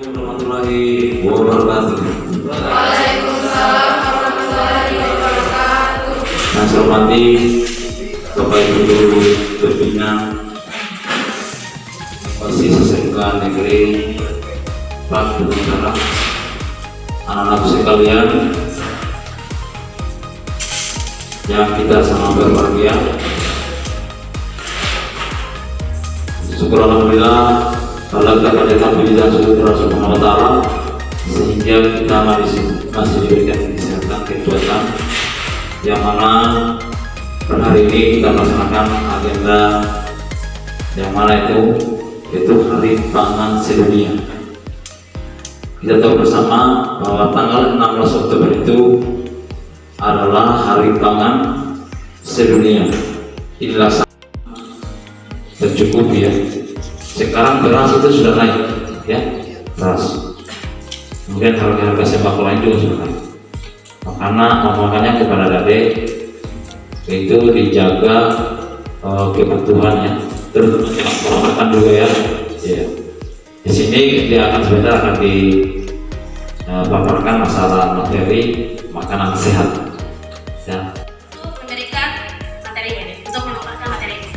Warahmatullahi wabarakatuh. Waalaikumsalam warahmatullahi wabarakatuh. Yang saya hormati Bapak Ibu Guru Pembina OSIS SMK Negeri Pak Utara, anak-anak sekalian yang kita sama berbahagia. Syukur alhamdulillah kalau kita pada alhamdulillah syukur Subhanahu wa ta'ala sehingga kita masih diberikan kesehatan kekuatan yang mana per hari ini kita melaksanakan agenda yang mana itu Hari Pangan Sedunia. Kita tahu bersama bahwa tanggal 16 Oktober itu adalah Hari Pangan Sedunia. Inilah tercukupi ya. Sekarang beras itu sudah naik ya, beras. Kemudian harga sembako lain juga sudah naik. Makanya kepada Dade itu dijaga kebutuhannya, terus makan juga ya. Ya. Di sini dia akan sebentar akan dipaparkan masalah materi makanan sehat. Ya. Memberikan materi ini, untuk memaparkan materi ini.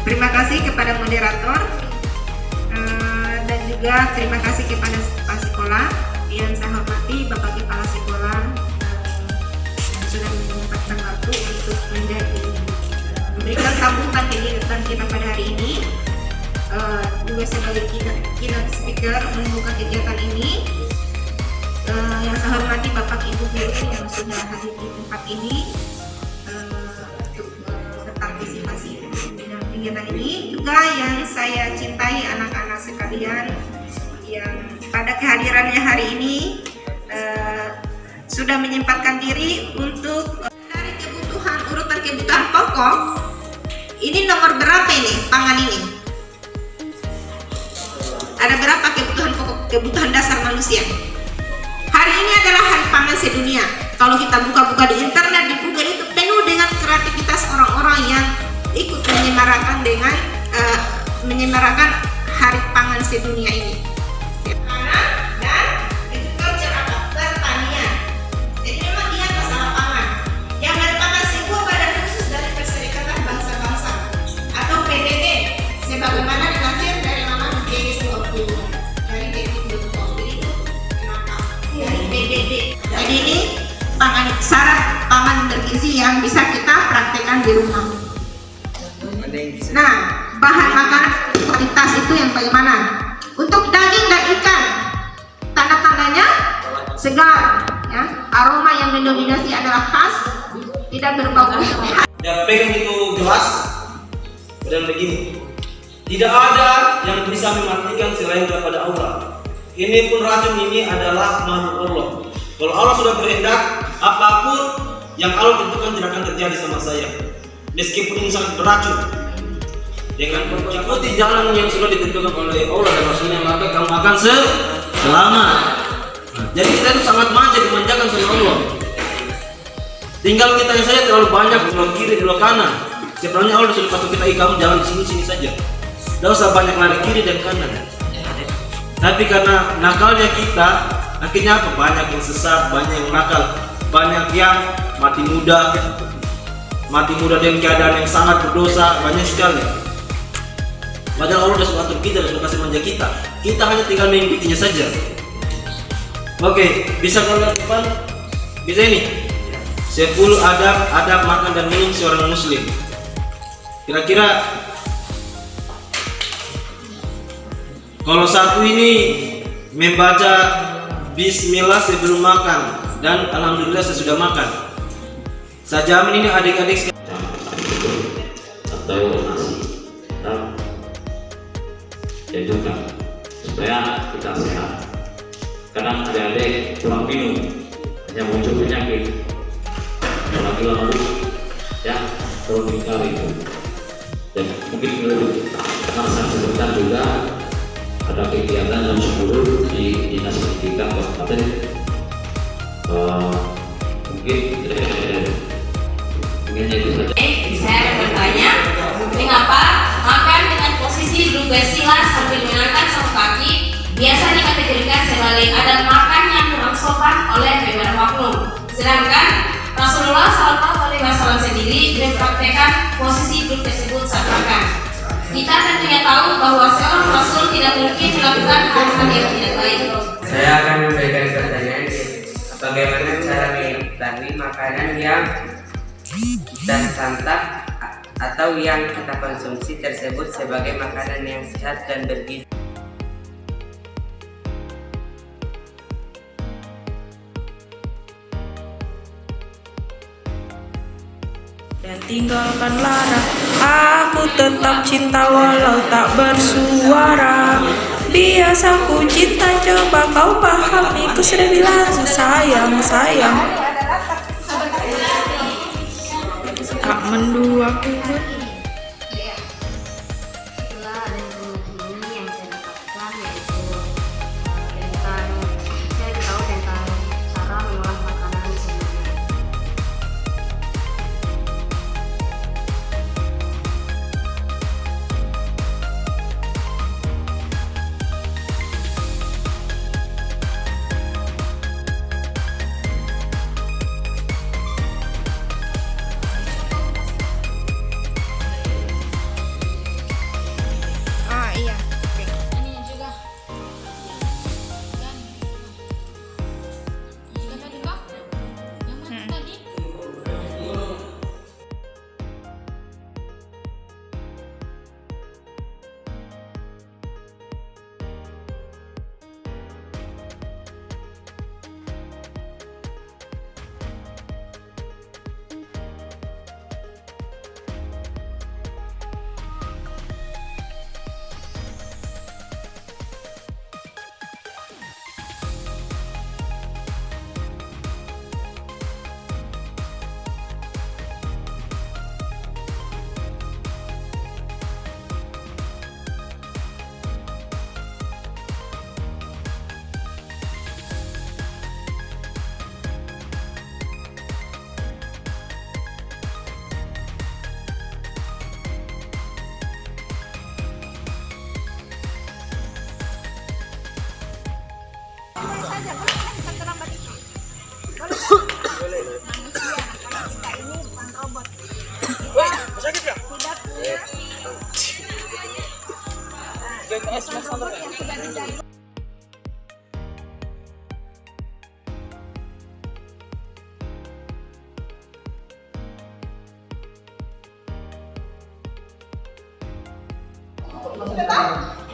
Terima kasih kepada moderator dan juga terima kasih kepada Pak Sekolah yang saya hormati, Bapak Kepala Sekolah yang sudah menyempatkan waktu untuk memberikan sambutan kegiatan kita pada hari ini, juga sebagai keynote speaker membuka kegiatan ini. Yang saya hormati Bapak Ibu Guru yang sudah hadir di tempat ini untuk berpartisipasi dalam kegiatan ini, juga yang saya cintai anak-anak sekalian yang pada kehadirannya hari ini sudah menyempatkan diri untuk dari kebutuhan urutan kebutuhan pokok. Ini nomor berapa ini pangan ini? Ada berapa kebutuhan pokok, kebutuhan dasar manusia? Hari ini adalah Hari Pangan Sedunia. Kalau kita buka-buka di internet, di Google itu penuh dengan kreativitas orang-orang yang ikut menyemarakan Hari Pangan Sedunia ini. Pangan dan agriculture apa? Pertanian. Jadi memang dia masalah pangan. Yang merupakan sebuah badan khusus dari Perserikatan Bangsa-Bangsa atau PBB, sebagaimana dilansir dari nama PBB dari detik.com. Jadi itu kenapa? Dari PBB. Jadi ini syarat pangan bergizi yang bisa kita praktekkan di rumah. Nah, bahan makanan kualitas itu yang bagaimana? Untuk daging dan ikan, tanda-tandanya segar, ya. Aroma yang mendominasi adalah khas, tidak berbau busuk. Dan pegang itu gelas dan begini. Tidak ada yang bisa mematikan selain daripada Allah. Ini pun racun ini adalah makhluk Allah. Kalau Allah sudah berkehendak, apapun yang Allah tentukan tidak akan terjadi sama saya. Meskipun ini sangat beracun. Dengan mengikuti jalan yang sudah ditentukan oleh Allah dan Rasulnya, maka kamu akan selamat. Jadi kita itu sangat manja, dimanjakan sama Allah. Tinggal kita yang saja terlalu banyak belok kiri belok kanan. Sebenarnya Allah sudah patut kita, kamu jalan di sini saja. Tidak usah banyak lari kiri dan kanan. Tapi karena nakalnya kita, akhirnya apa? Banyak yang sesat, banyak yang nakal, banyak yang mati muda dengan keadaan yang sangat berdosa, banyak sekali. Padahal Allah sudah atur kita, sudah kasih manja kita. Kita hanya tinggal mengikutinya saja. Oke, bisa kalian depan? Bisa ini? 10 adab makan dan minum seorang muslim. Kira-kira kalau satu ini membaca bismillah sebelum makan dan alhamdulillah sesudah makan. Saya jamin ini adik-adik atau nasi ya juga supaya kita sehat. Kadang adik-adik kurang minum hanya muncul penyakit, apalagi lalu ya kronikal itu. Dan mungkin perlu masa sebentar juga ada kegiatan jam 10 di dinas pendidikan kabupaten, mungkin makmum. Sedangkan Rasulullah SAW sendiri mempraktekkan posisi duduk tersebut saat makan. Kita tentunya tahu bahwa seorang Rasul tidak mungkin melakukan hal-hal yang tidak baik. Saya akan memberikan pertanyaan, bagaimana cara mengetahui makanan yang kita santap atau yang kita konsumsi tersebut sebagai makanan yang sehat dan bergizi. Dan tinggalkan lara, aku tetap cinta walau tak bersuara. Biasa ku cinta, coba kau pahami. Ku sudah bilang sayang, sayang. Tak mendua ku. Itulah ada ini yang saya dapatkan, yaitu tentang saya tahu tentang cara mengolah makanan sebenarnya. Iya. Ini juga.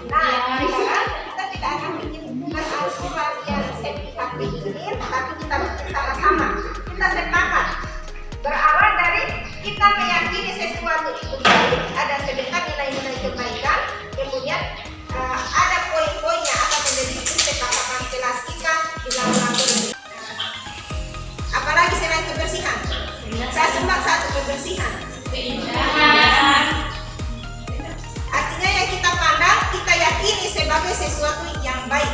Nah, sekarang kita tidak akan bikin masalah surat yang sepihak bikin, tapi kita bikin sama-sama. Kita sepakat. Berawal dari kita meyakini sesuatu itu baik, ada sedekah nilai-nilai kebaikan, kemudian ada poin-poinnya akan menjadi kesepakatan kelas kita di dalam laporan. Apalagi selain kebersihan, saya semak satu kebersihan. Artinya yang kita pandang, kita yakini sebagai sesuatu yang baik.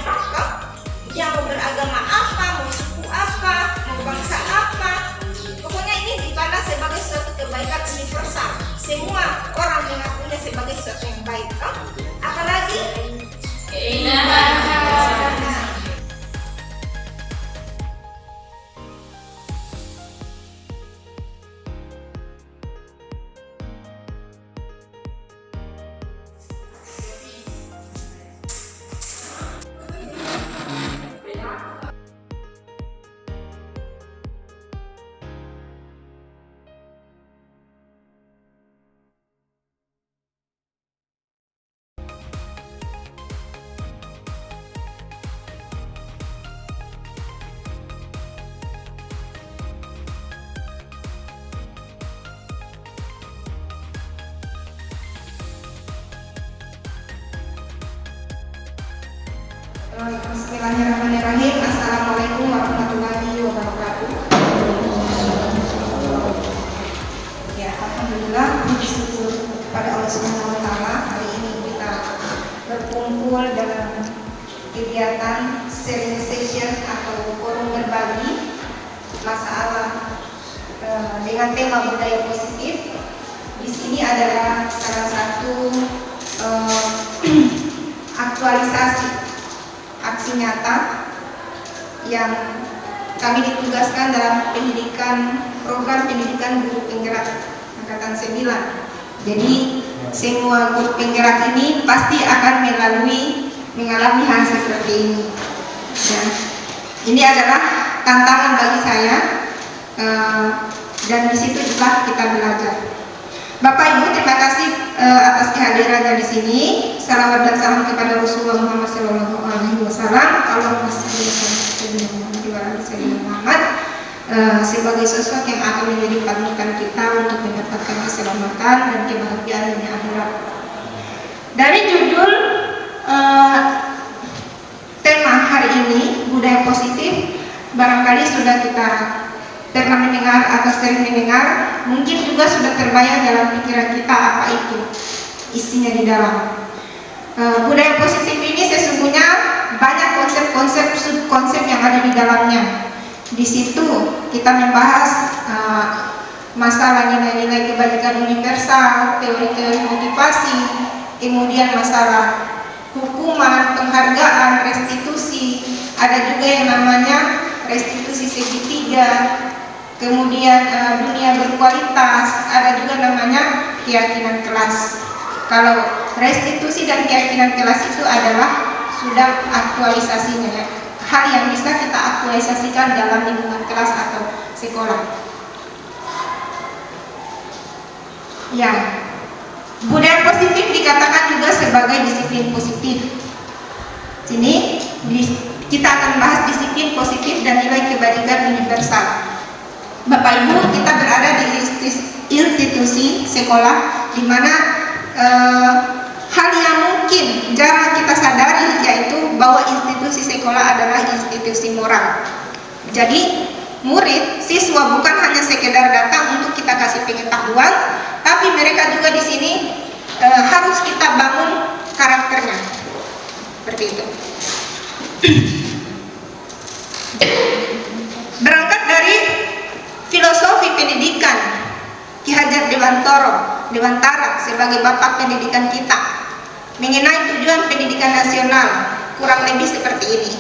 Yang mau beragama apa, mau suku apa, mau bangsa apa, pokoknya ini dipandang sebagai suatu kebaikan universal. Semua orang mengakuinya sebagai sesuatu yang baik. Apalagi keindahan. Bismillahirrahmanirrahim. Assalamualaikum warahmatullahi wabarakatuh. Ya, alhamdulillah, puji syukur kepada Allah Subhanahu wa taala. Hari ini kita berkumpul dalam kegiatan sharing session atau forum berbagi masalah dengan tema budaya positif. Di sini adalah salah satu aktualisasi aksi nyata yang kami ditugaskan dalam program pendidikan guru penggerak angkatan 9. Jadi semua guru penggerak ini pasti akan mengalami hal seperti ini. Nah, ini adalah tantangan bagi saya, dan di situ juga kita belajar. Bapak Ibu, terima kasih atas kehadirannya di sini. Salawat dan salam kepada Rasulullah Muhammad SAW. Allahumma shalli ala sayyidina Muhammad sebagai sosok yang akan menjadi panutan kita untuk mendapatkan keselamatan dan kebahagiaan dunia akhirat. Dari judul tema hari ini, budaya positif, barangkali sudah kita pernah mendengar atau sering mendengar, mungkin juga sudah terbayang dalam pikiran kita apa itu isinya di dalam. Budaya positif ini sesungguhnya banyak konsep-konsep, subkonsep yang ada di dalamnya. Di situ kita membahas masalah nilai-nilai kebajikan universal, teori-teori motivasi, kemudian masalah hukuman, penghargaan, restitusi, ada juga yang namanya restitusi segitiga, kemudian dunia berkualitas, ada juga namanya keyakinan kelas. Kalau restitusi dan keyakinan kelas itu adalah sudah aktualisasinya, ya, hal yang bisa kita aktualisasikan dalam lingkungan kelas atau sekolah. Ya, budaya positif dikatakan juga sebagai disiplin positif. Sini kita akan bahas disiplin positif dan nilai kebajikan universal. Bapak Ibu, kita berada di institusi sekolah di mana hal yang mungkin jarang kita sadari yaitu bahwa institusi sekolah adalah institusi moral. Jadi murid, siswa bukan hanya sekedar datang untuk kita kasih pengetahuan, tapi mereka juga di sini harus kita bangun karakternya. Seperti itu. Berangkat dari filosofi pendidikan Ki Hajar Dewantara sebagai bapak pendidikan kita mengenai tujuan pendidikan nasional, kurang lebih seperti ini.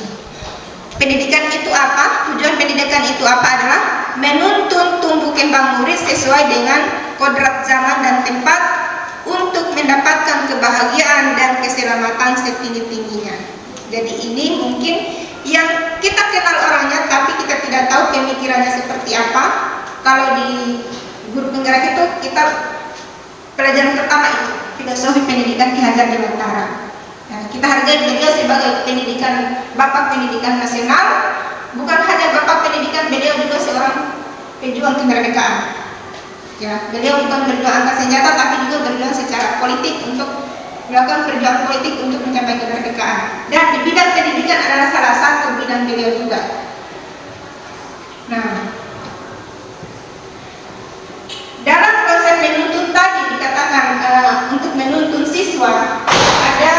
Pendidikan itu apa? Tujuan pendidikan itu apa adalah menuntun tumbuh kembang murid sesuai dengan kodrat zaman dan tempat untuk mendapatkan kebahagiaan dan keselamatan setinggi-tingginya. Jadi ini mungkin yang kita kenal orangnya, tapi kita tidak tahu pemikirannya seperti apa. Kalau di guru penggerak itu kita pelajaran pertama itu filosofi pendidikan Ki Hajar Dewantara. Nah, kita hargai beliau sebagai bapak pendidikan nasional. Bukan hanya bapak pendidikan, beliau juga seorang pejuang kemerdekaan. Ya, beliau bukan berjuang angkat senjata, tapi juga berjuang secara politik untuk melakukan perjuangan politik untuk mencapai kemerdekaan. Dan di bidang pendidikan adalah salah satu bidang beliau juga. Nah, dalam konsep menuntun tadi dikatakan untuk menuntun siswa ada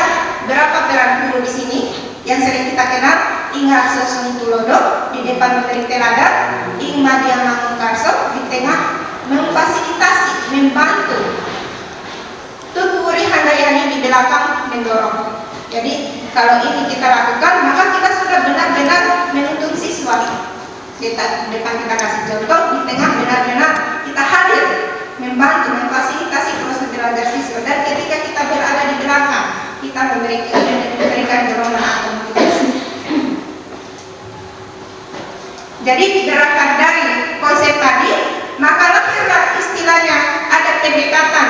berapa peran guru di sini yang sering kita kenal. Ingat Sosung Tulodo di depan memberi teladan, Ing Madia Mangunkarso di tengah memfasilitasi, membantu. Tuturi Handayani di belakang mendorong. Jadi kalau ini kita lakukan, maka kita sudah benar-benar menuntun siswa. Di depan kita kasih contoh, di tengah benar-benar kita hadir, membantu, memfasilitasi proses belajar siswa. Dan ketika kita berada di belakang, kita memberikan dorongan atau motivasi. Jadi berangkat dari konsep tadi, maka lahirlah istilahnya ada pendekatan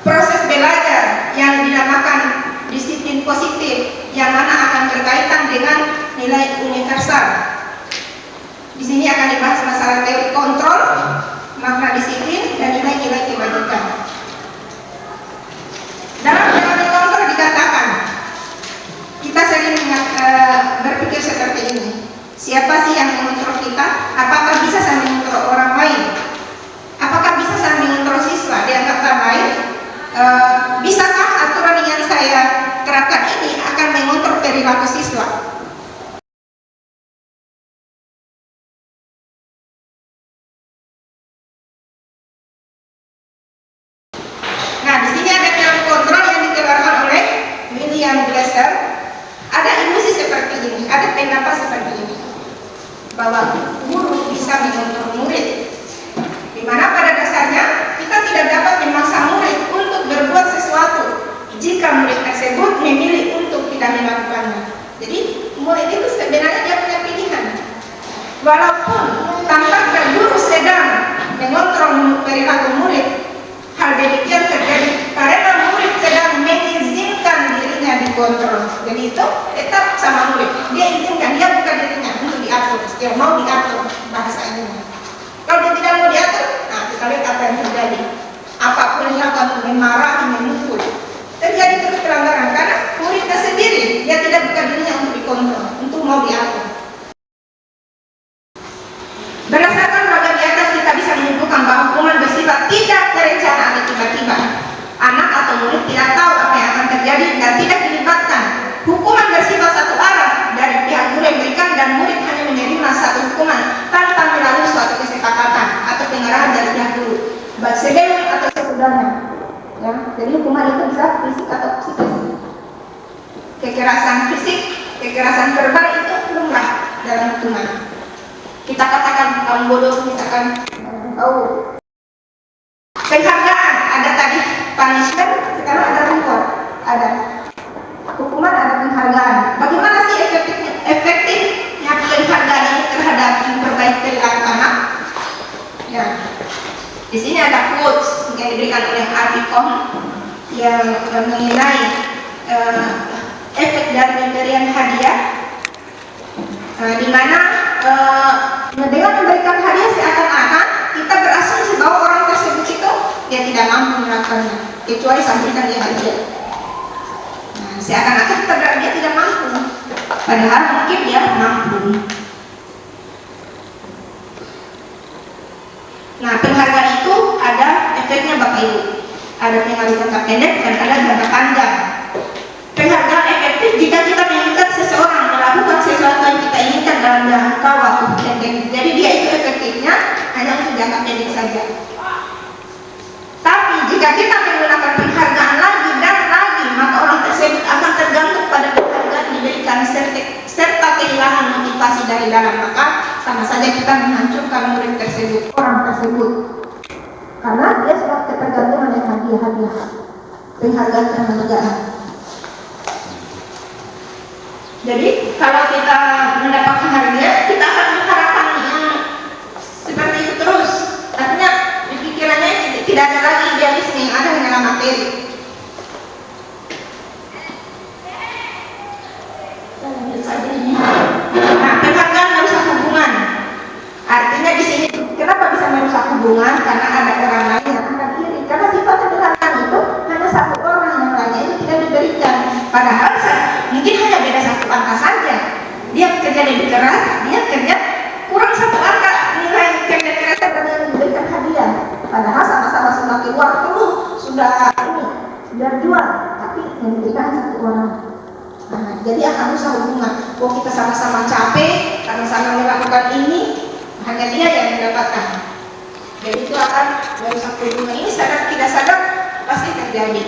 proses belajar yang dinamakan disiplin positif, yang mana akan berkaitan dengan nilai universal. Di sini akan dibahas masalah teori kontrol, makna disiplin, dan nilai-nilai kebajikan. Dalam teori kontrol dikatakan, kita sering berpikir seperti ini. Siapa sih yang mengontrol kita? Apakah bisa saya mengontrol orang lain? Apakah bisa saya mengontrol siswa? Dengan kata lain, bisakah aturan yang saya terapkan ini akan mengontrol perilaku siswa? Nah, di sini ada teori kontrol yang dikeluarkan oleh William Glasser. Ada ilusi seperti ini, ada pendapat seperti ini. Walaupun tampaknya guru sedang mengontrol perilaku murid, hal demikian terjadi karena murid sedang mengizinkan dirinya dikontrol. Jadi itu tetap sama murid. Dia izinkan, dia bukan dirinya untuk diatur. Dia mau diatur bahasa ini. Kalau dia tidak mau diatur, nah kita lihat apa yang terjadi. Apapun yang akan memarahi, memukul, terjadi terus pelanggaran karena muridnya sendiri, dia tidak bukan dirinya untuk dikontrol, untuk mau diatur. Berdasarkan bagian di atas kita bisa menyimpulkan bahwa hukuman bersifat tidak terencana atau tiba-tiba. Anak atau murid tidak tahu apa yang akan terjadi dan tidak dilibatkan. Hukuman bersifat satu arah dari pihak guru yang berikan dan murid hanya menerima satu hukuman tanpa melalui suatu kesepakatan atau pengarahan dari pihak guru, baik sebelum atau sesudahnya. Ya, jadi hukuman itu bisa fisik atau psikis. Kekerasan fisik, kekerasan verbal itu lumrah dalam hukuman. Kita katakan kaum bodoh, misalkan penghargaan, ada tadi punishment, sekarang ada reward, ada hukuman, ada penghargaan. Bagaimana sih efektifnya penghargaan ini terhadap memperbaiki perilaku anak? Ya, di sini ada quotes yang diberikan oleh Artikom yang mengenai efek dari pemberian hadiah, di mana dengan memberikan hadiah seakan-akan kita berasumsi bahwa orang tersebut itu dia tidak mampu melakukannya kecuali sampaikan dia hadiah. Nah, seakan-akan kita berarti dia tidak mampu, padahal mungkin dia mampu. Nah, penghargaan itu ada efeknya Bapak Ibu. Ada penghargaan jangka pendek dan ada jangka panjang. Penghargaan efektif jika kita menginginkan seseorang melakukan sesuatu yang kita inginkan dalam jangka waktu pendek. Jadi dia itu efektifnya hanya untuk jangka pendek saja. Tapi jika kita menggunakan penghargaan lagi dan lagi, maka orang tersebut akan tergantung pada penghargaan diberikan serta kehilangan motivasi dari dalam. Maka sama saja kita menghancurkan murid tersebut, orang tersebut, karena dia sudah ketergantungan dengan hadiah-hadiah, penghargaan dan penghargaan. Jadi kalau kita mendapatkan hadiah, kita akan mengharapkan yang seperti itu terus. Artinya di pikirannya tidak ada lagi idealisme, yang ada hanyalah materi. Nah, penghargaan merusak hubungan. Artinya di sini kenapa bisa merusak hubungan? Karena ada orang lain yang akan iri. Karena sifat penghargaan itu hanya satu orang, yang lainnya itu tidak diberikan. Padahal mungkin hanya beda satu angka saja. Dia bekerja lebih keras, dia kerja kurang satu angka nilai kerja keras dan yang diberikan hadiah. Padahal sama-sama sudah keluar dulu, sudah jual, tapi yang diberikan satu orang. Nah, jadi akan rusak hubungan. Kita sama-sama capek, sama-sama melakukan ini, hanya dia yang mendapatkan. Jadi itu akan merusak hubungan. Ini sadar tidak sadar pasti terjadi.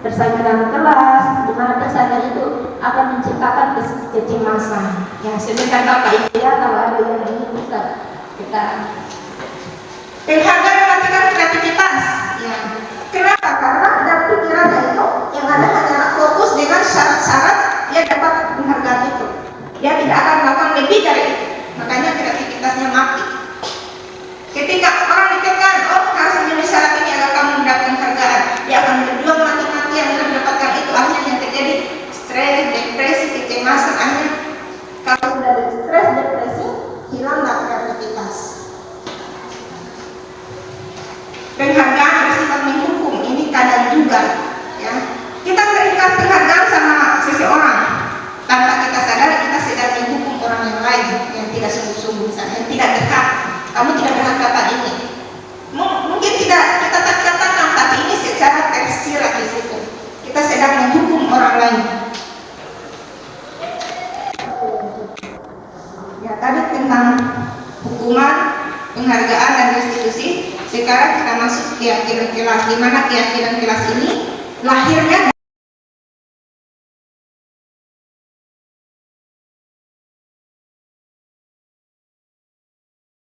Bersama dalam kelas, di mana kesadaran itu akan menciptakan kecemasan. Yang sebentar Bapak Ibu ya, kalau ada yang ini bisa kita. Penghargaan mematikan kreativitas. Ya. Kenapa? Karena dalam pikirannya itu yang ada hanya fokus dengan syarat-syarat dia dapat penghargaan itu. Dia tidak akan melakukan lebih dari itu. Makanya kreativitasnya mati. Ketika orang ditekan, harus memenuhi syarat ini agar kamu mendapatkan penghargaan, dia akan berjuang mati-matian untuk mendapatkan itu. Akhirnya yang terjadi stres, depresi, kecemasan. Akhirnya kalau sudah ada stres, depresi, hilanglah kreativitas. Penghargaan bersifat menghukum, ini kadang juga ya. Kita memberikan penghargaan sama seseorang tanpa kita sadar kita sedang menghukum orang yang lain yang tidak sungguh-sungguh, yang tidak dekat. Kamu tidak berhak dapat ini. Mungkin tidak kita tak katakan, tapi ini secara tersirat di situ. Kita sedang menghukum orang lain. Ya, tadi tentang hukuman, penghargaan dan restitusi. Sekarang kita masuk keyakinan kelas, di mana keyakinan kelas ini lahirnya